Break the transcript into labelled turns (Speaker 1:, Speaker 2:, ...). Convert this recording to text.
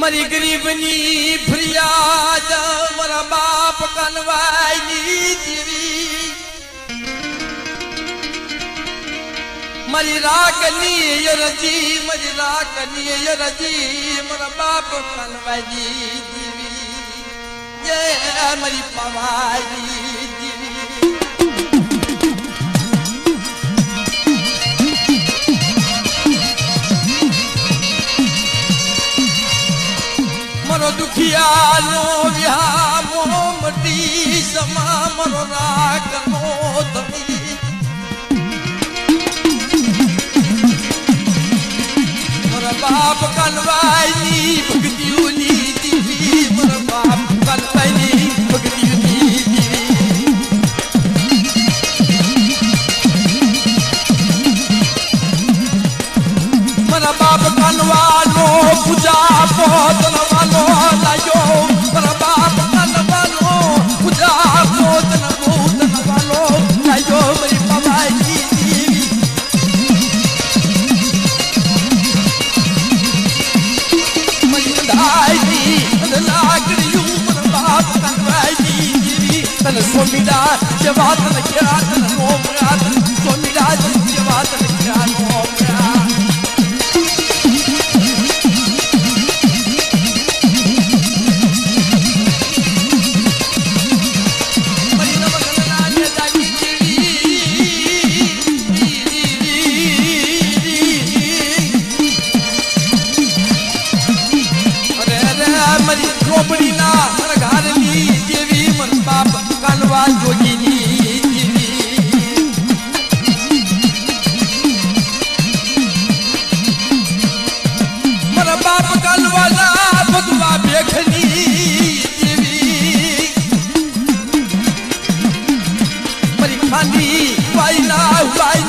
Speaker 1: मरी गरीबनी फरियाद मरा बाप कनवाई जीवी मरी राकनी रजी मरी राकनी रजी मरा बाप कनवाई जीवी ये मरी पवाई जीवी मरो दुखिया नो व्या मोमटी समा मरो राग नो धनी मरा बाप कनवाई भक्तियुनी दीवी मरा बाप कनवाई भक्तियुनी दीवी मरा बाप कनवानो पूजा पोतन वालो लायो मरा बाप कनवानो पूजा पोतन वालो लायो मरी पवाई दीवी मरी दाई दी लागड़ियू मरा बाप कनवाई दीवी तन सोमिदा जवातन क्या तन मोमरा सोमिदा जवातन क्या मोमरा रोपड़ी ना घर नी देवी मन बाप कनवा जोगिनी देवी मन बाप कनवा ना बदुआ बेखनी देवी मरी खानी वाई ना वाई